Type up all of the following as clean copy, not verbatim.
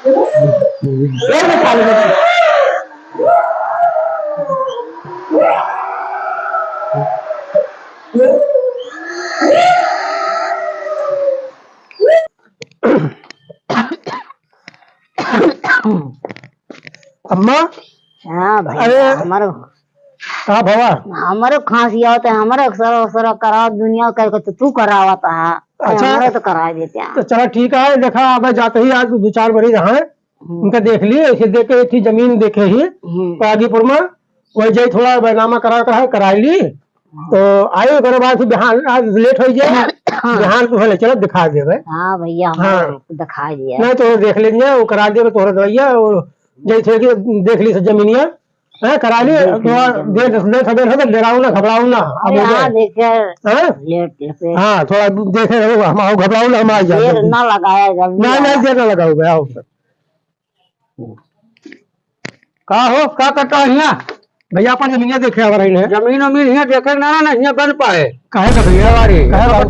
अम्मा। हाँ भाई। अरे हमारे कहा भवा हमारे खांसी होते हैं, हमारे सर सर करा दुनिया का तो तू करावता है। अच्छा हमारे तो करा देते हैं। तो चलो ठीक है। देखा अब जाते ही आज 2-4 मरीज हैं उनका देख लिए, ऐसे देख के थी जमीन देखे ही आगीपुर में वही जाई थोड़ा बैनामा करा ली तो आयो घर बाद बिहान आज लेट हो जाए बिहान तो भले चलो दिखा देवे। हाँ भैया दिखा दिया नहीं तो देख लीजिए वो करा देवे तोहरा दवाइया जैसे कि देख ली जमीनिया है करा ली तो डराऊ ना घबराऊ ना। हाँ थोड़ा देखे हम घबराऊ ना हम आ जाए ना लगाया नहीं देर ना लगाऊ भैया। का हो का करता है यहाँ भैया अपन जमीनिया देखे हमारा जमीन वमीन यहाँ देखे ना यहाँ बन पाए कहे का भैया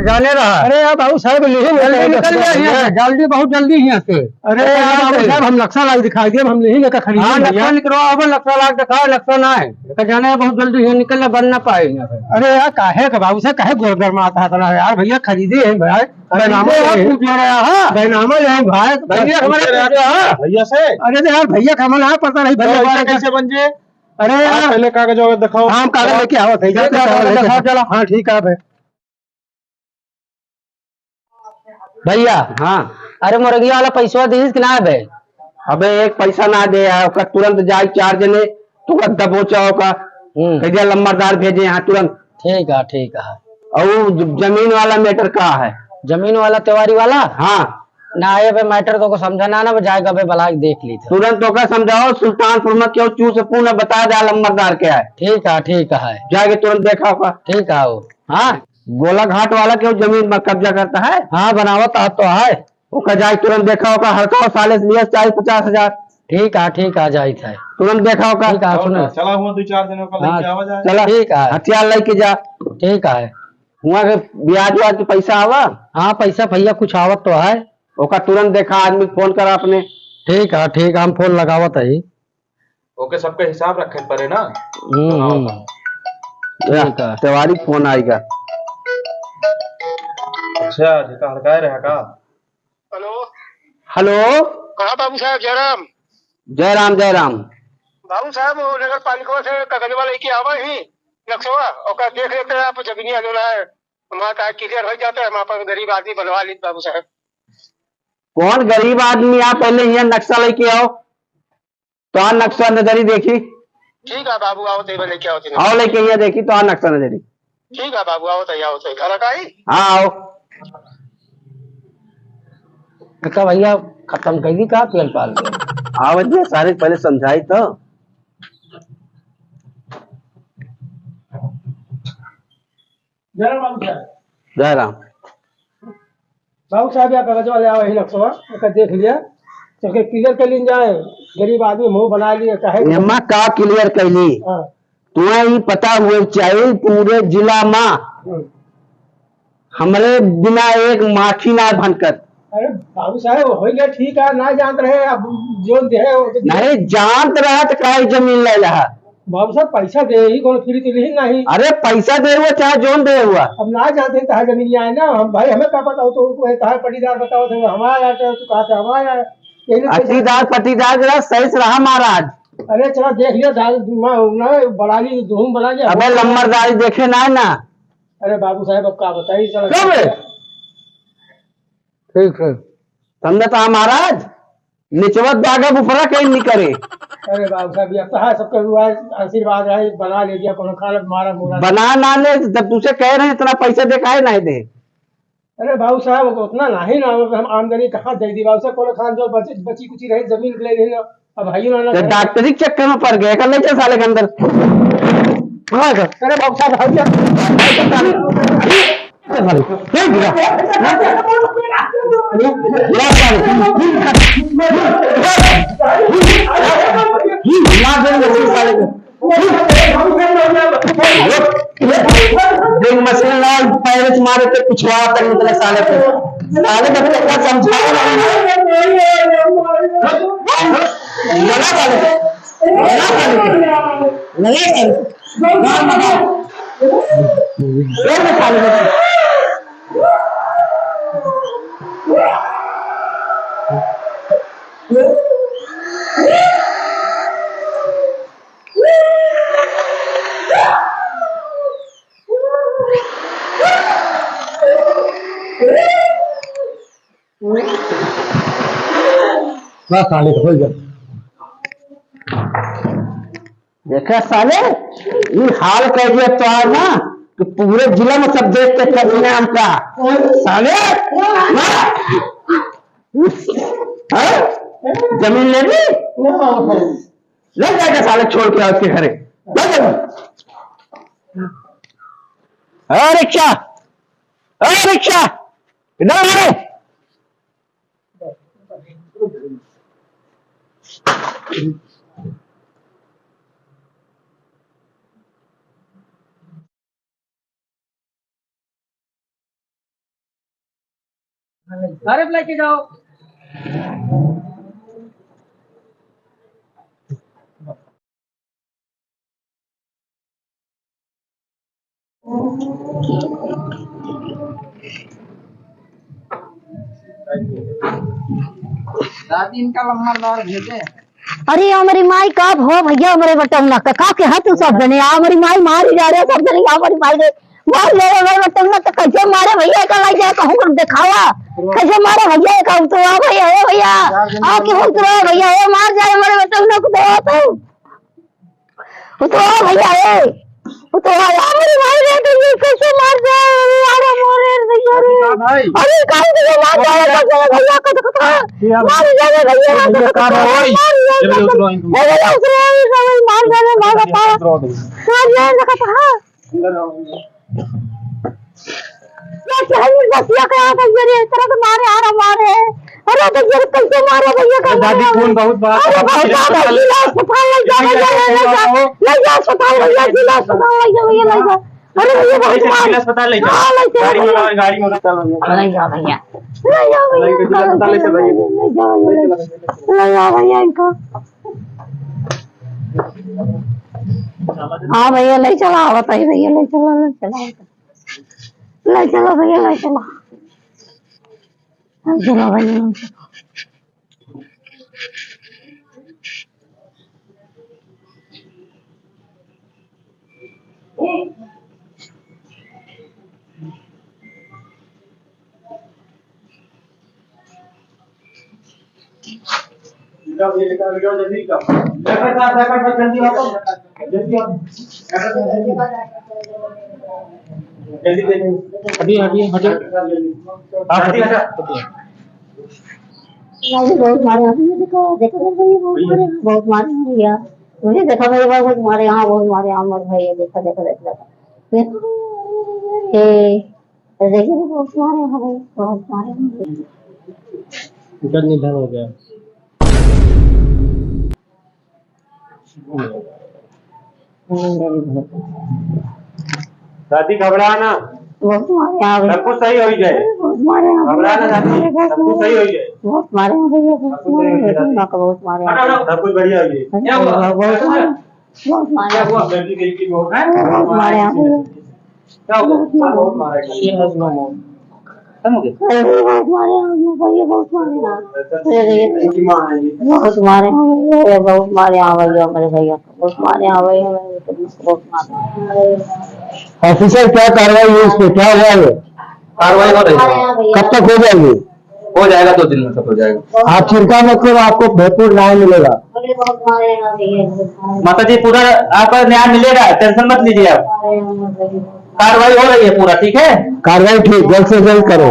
जाने रहा। अरे यार बाबू साहब जल्दी निकल गया जल्दी बहुत जल्दी यहाँ से। अरे यार बाबू साहब हम नक्शा लाग दिखाई दिए हम नहीं लेकर खरीद नक्शा निकलवाओ नक्शा लाग दिखाओ नक्शा ना है जाने बहुत जल्दी यहाँ निकलना बन ना पाए। अरे यार काहे का बाबू साहब काहे गोर में आता है यार भैया खरीदे है भाई बैनामा है भाई भैया से। अरे यार भैया का मन पता नहीं भैया कैसे बन जाए। अरे यार पहले कागज वगैरह दिखाओ। हाँ कागज लेके आओ दिखाओ चलो। हाँ ठीक है भैया। हाँ अरे मुर्गिया वाला पैसा दीजिए कि ना बे। अबे एक पैसा ना दे तुरंत जाए 4 जने तुरंत दबोचा का लंबरदार भेजे यहाँ तुरंत। ठीक है। और जमीन वाला मैटर का है जमीन वाला तिवारी वाला। हाँ ना आए बे मैटर तो को समझाना ना जाएगा बे भला देख ली तुरंत तो का समझाओ सुल्तानपुर में क्यों चू से पूर्ण बता दे लंबरदार क्या है। ठीक है जाके तुरंत देखा होगा। ठीक है वो। हाँ गोला घाट वाला क्यों जमीन में कब्जा करता है। हाँ बनावत तो है वो जाए तुरंत देखा होगा हड़काओ साले 40-50 हजार। ठीक है जाए थे तुरंत देखा होगा। चला हुआ 2-4 दिनों का चला ठीक है हथियार लेके जा। ठीक है वहाँ के ब्याज व्याज पैसा आवा। हाँ पैसा भैया कुछ आवत तो है ओका तुरंत देखा आदमी फोन करा अपने। ठीक है हम फोन लगावत है। ओके सबका हिसाब रखे पड़े ना। तिवारी फोन आएगा। अच्छा हड़काए रहा का। हेलो कहा बाबू साहब जयराम। जयराम बाबू साहब नगर पालिका से कागज वाला लेके आवा ही नक्शा और देख लेते हैं आप जमीनी अधूरा है हमारा क्लियर हो जाता है हम आप गरीब आदमी बनवा ली बाबू साहब। कौन गरीब आदमी आप पहले यहाँ नक्शा लेके आओ तो आ नक्शा नजरी देखी। ठीक है बाबू आओ तो लेके आओ लेके यहाँ देखी तो आ नक्शा नजरी। ठीक है बाबू आओ तो घर का ही। हाँ आओ का भैया खत्म कर दी का तेल पाल आओ भैया सारे पहले समझाई तो। जयराम बाबू साहब या कागज वाले आओ ही नक्शा देख लिया चल के क्लियर कर ली जाए गरीब आदमी मुंह बना लिए कहे का क्लियर कर ली। तुम्हें ही पता हुए चाहिए पूरे जिला में हमारे बिना एक माखी ना बनकर। अरे बाबू साहब हो गया ठीक है ना जानते रहे अब जो दे नहीं जानते रहा तो का जमीन ले रहा। बाबू साहब पैसा दे ही कौन फ्री तो नहीं। अरे पैसा दे हुआ चाहे जोन दे हुआ अब ना जानते कहा जमीन आए ना हम भाई हमें क्या पता तो कहा पटीदार बताओ थे हमारा तू कहा था हमारा पटीदार जरा सही से रहा महाराज। अरे चलो देख लिया बड़ा ली धूम बना लिया। अबे लंबरदारी देखे ना ना। अरे बाबू साहब अब क्या बताइए चलो ठीक है समझा था महाराज निचवत बागा बुफरा कहीं नहीं करे। अरे बाबू साहब अब कहा सबका आशीर्वाद है बना ले दिया मारा मोरा बना ना ले जब तुझे कह रहे इतना पैसा दिखाए नहीं दे। अरे बाबू साहब उतना नहीं ना हम आमदनी कहाँ दे दी बाबू साहब को खान जो बची कुची रही जमीन ले रही अब भाई ना डॉक्टरी चक्कर में पड़ गए कर ले साले के अंदर। अरे बाबू साहब मशीन पैर मारे थे पिछवा कर निकले साले को साले बच्चे का समझा लगा साले को, लगा साले को, लगा साले को, मार मगाओ, जोर में साले को। बस साले को हो गया। देखा साले ये हाल कह दिया तो आज ना कि पूरे जिला में सब देख के करने हमका साले हाँ? जमीन ले ली ले जाएगा साले छोड़ के उसके घरे रिक्शा रिक्शा इधर आ रे अरे लेके जाओ। दादी इनका लम्बादार भेजे। अरे हमारी माई कब हो भैया हमारे बटमना का के हाथ सब जने हमारी माई मार ही जा रहे सब जने हमारी माई ने मार ले रहे बटमना तो कैसे मारे भैया का लाई जाए कहूं कर दिखावा कैसे मारे भैया का तो आ भैया ए भैया आ के हो तो भैया ए मार जाए हमारे बटमना को तो भैया ए तो हमारी माई ने तो ये कैसे मार जाए अरे मोरे भैया अरे काहे से मार जाए भैया का तो मार जाए भैया का मार जाने मार बसिया का आता ये तरह तो मारे आ रहा मारे अरे तो ये कैसे मारे भैया का दादी खून बहुत बड़ा जिला अस्पताल ले जा अस्पताल ले जा जिला अस्पताल ले जा भैया ले जा अरे भैया बहुत जिला अस्पताल ले जा गाड़ी में चल ले जा भैया जिला अस्पताल ले चल ले जा भैया इनको हाँ भैया ले चला बताइए भैया ले चलो भैया ले चलो चलो भैया बहुत मारे देखो बहुत मारे भैया मुझे देखा मेरे बहुत मारे यहाँ बहुत मारे अमर भैया देखा देखा देखा देखिए बहुत मारे बहुत मारे निधन हो गया। दादी घबरा ना बहुत मारे आ सब कुछ सही हो जाए बहुत मारे घबरा ना दादी सब कुछ सही हो जाए बहुत मारे भैया बहुत मारे सब कुछ बढ़िया हो जाए बहुत मारे बहुत मारे क्या हो गया बहुत मारा बहुत मारे भैया बहुत मारे बहुत मारे बहुत मारे भैया मेरे भैया बहुत मारे भैया बहुत मारे ऑफिसर क्या कार्रवाई हुई इस पे क्या हुआ है? कार्रवाई हो रही है कब तक हो जाएगी? हो जाएगा 2 दिन में सब हो जाएगा आप चिंता मत करो आपको भरपूर न्याय मिलेगा। बहुत मारे भैया माता जी पूरा आपका न्याय मिलेगा टेंशन मत लीजिए आप कार्रवाई हो रही है पूरा ठीक है कार्रवाई ठीक जल्द से जल्द करो।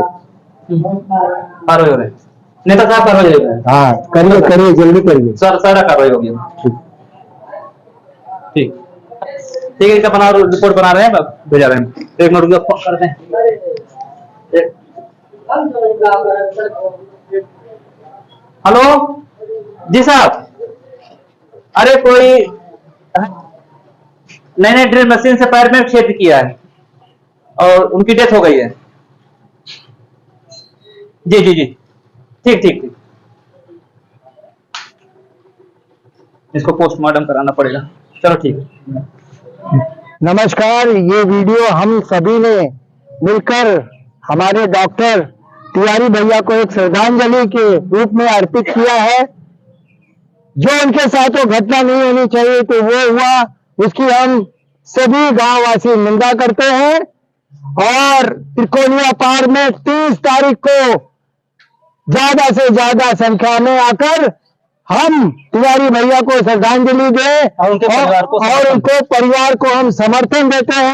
कार्रवाई हो रही है नेता साहब कार्रवाई हो रही है हाँ करिए करिए जल्दी करिए। सारा कार्रवाई होगी ठीक ठीक है इसका बना रिपोर्ट बना रहे हैं भेजा रहे हैं 1 मिनट रुको फोन करते हैं हेलो जी साहब अरे कोई नए ड्रिल मशीन से पैर में छेद किया है और उनकी डेथ हो गई है जी जी जी ठीक ठीक ठीक इसको पोस्टमार्टम कराना पड़ेगा। चलो ठीक है। नमस्कार, ये वीडियो हम सभी ने मिलकर हमारे डॉक्टर तिवारी भैया को एक श्रद्धांजलि के रूप में अर्पित किया है। जो उनके साथ वो घटना नहीं होनी चाहिए तो वो हुआ, उसकी हम सभी गांववासी निंदा करते हैं। और त्रिकोणिया पार में 30 तारीख को ज्यादा से ज्यादा संख्या में आकर हम तिवारी भैया को श्रद्धांजलि दें और उनके परिवार को और उनको परिवार को हम समर्थन देते हैं।